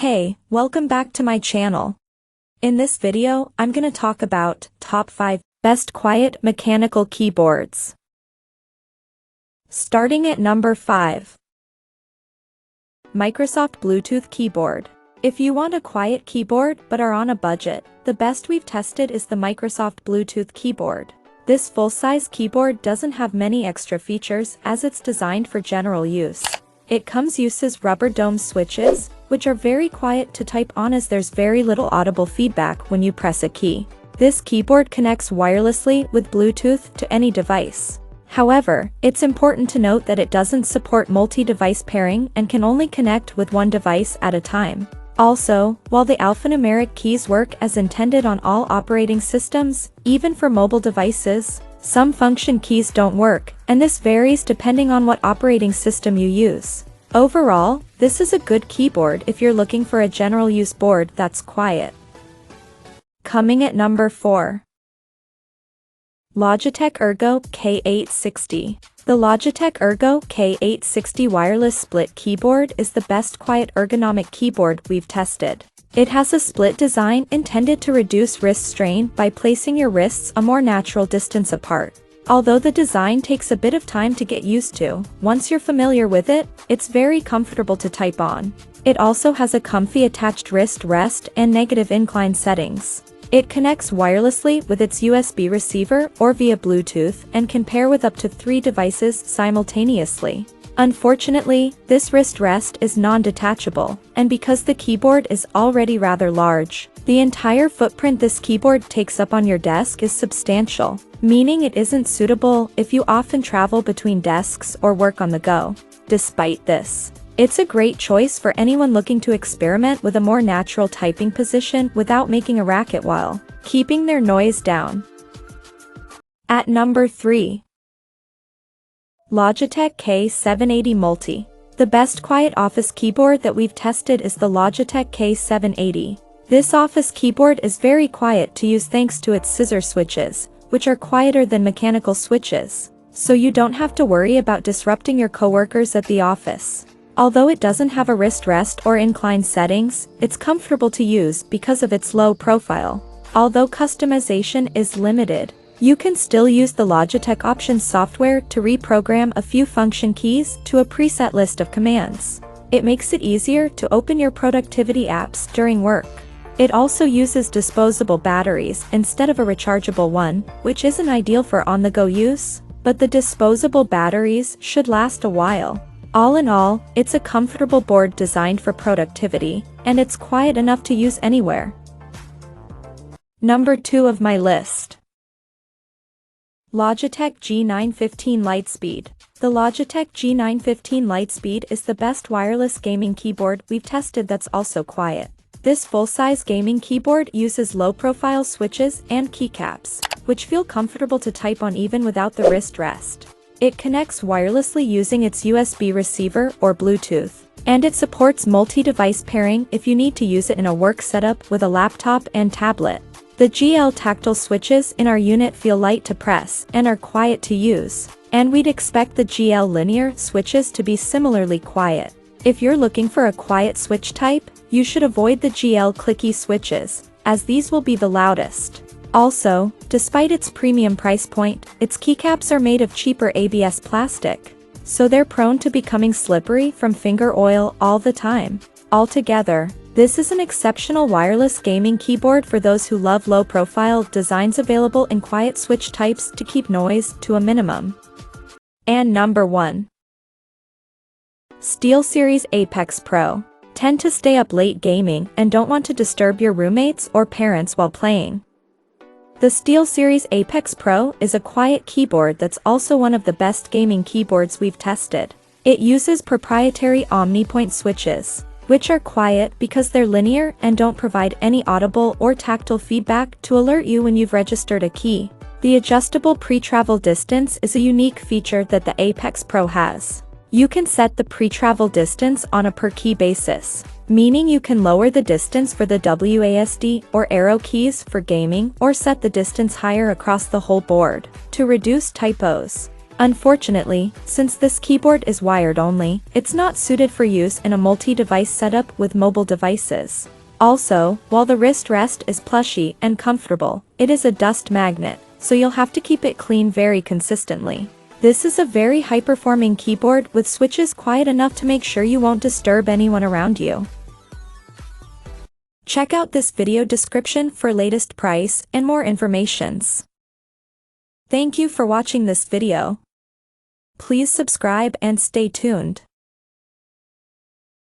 Hey, welcome back to my channel. In this video, I'm gonna talk about top 5 best quiet mechanical keyboards. Starting at number 5. Microsoft Bluetooth Keyboard. If you want a quiet keyboard but are on a budget, the best we've tested is the Microsoft Bluetooth keyboard. This full-size keyboard doesn't have many extra features as it's designed for general use. It uses rubber dome switches, which are very quiet to type on as there's very little audible feedback when you press a key. This keyboard connects wirelessly with Bluetooth to any device. However, it's important to note that it doesn't support multi-device pairing and can only connect with one device at a time. Also, while the alphanumeric keys work as intended on all operating systems, even for mobile devices, some function keys don't work, and this varies depending on what operating system you use. Overall, this is a good keyboard if you're looking for a general use board that's quiet. Coming at number 4. Logitech ERGO K860. The Logitech ERGO K860 wireless split keyboard is the best quiet ergonomic keyboard we've tested. It has a split design intended to reduce wrist strain by placing your wrists a more natural distance apart. Although the design takes a bit of time to get used to, once you're familiar with it, it's very comfortable to type on. It also has a comfy attached wrist rest and negative incline settings. It connects wirelessly with its USB receiver or via Bluetooth and can pair with up to 3 devices simultaneously. Unfortunately, this wrist rest is non-detachable, and because the keyboard is already rather large, the entire footprint this keyboard takes up on your desk is substantial, meaning it isn't suitable if you often travel between desks or work on the go. Despite this, it's a great choice for anyone looking to experiment with a more natural typing position without making a racket while keeping their noise down. At number 3. Logitech K780 Multi. The best quiet office keyboard that we've tested is the Logitech K780. This office keyboard is very quiet to use thanks to its scissor switches, which are quieter than mechanical switches, so you don't have to worry about disrupting your coworkers at the office. Although it doesn't have a wrist rest or incline settings, it's comfortable to use because of its low profile. Although customization is limited, you can still use the Logitech Options software to reprogram a few function keys to a preset list of commands. It makes it easier to open your productivity apps during work. It also uses disposable batteries instead of a rechargeable one, which isn't ideal for on-the-go use, but the disposable batteries should last a while. All in all, it's a comfortable board designed for productivity, and it's quiet enough to use anywhere. Number 2 of my list. Logitech G915 LIGHTSPEED. The Logitech G915 LIGHTSPEED is the best wireless gaming keyboard we've tested that's also quiet. This full-size gaming keyboard uses low-profile switches and keycaps, which feel comfortable to type on even without the wrist rest. It connects wirelessly using its USB receiver or Bluetooth, and it supports multi-device pairing if you need to use it in a work setup with a laptop and tablet. The GL tactile switches in our unit feel light to press and are quiet to use, and we'd expect the GL linear switches to be similarly quiet. If you're looking for a quiet switch type, you should avoid the GL clicky switches, as these will be the loudest. Also, despite its premium price point, its keycaps are made of cheaper ABS plastic, so they're prone to becoming slippery from finger oil all the time. Altogether, this is an exceptional wireless gaming keyboard for those who love low-profile designs available in quiet switch types to keep noise to a minimum. And number 1. SteelSeries Apex Pro. Tend to stay up late gaming and don't want to disturb your roommates or parents while playing. The SteelSeries Apex Pro is a quiet keyboard that's also one of the best gaming keyboards we've tested. It uses proprietary OmniPoint switches, which are quiet because they're linear and don't provide any audible or tactile feedback to alert you when you've registered a key. The adjustable pre-travel distance is a unique feature that the Apex Pro has. You can set the pre-travel distance on a per-key basis, meaning you can lower the distance for the WASD or arrow keys for gaming or set the distance higher across the whole board to reduce typos. Unfortunately, since this keyboard is wired only, it's not suited for use in a multi-device setup with mobile devices. Also, while the wrist rest is plushy and comfortable, it is a dust magnet, so you'll have to keep it clean very consistently. This is a very high-performing keyboard with switches quiet enough to make sure you won't disturb anyone around you. Check out this video description for latest price and more informations. Thank you for watching this video. Please subscribe and stay tuned.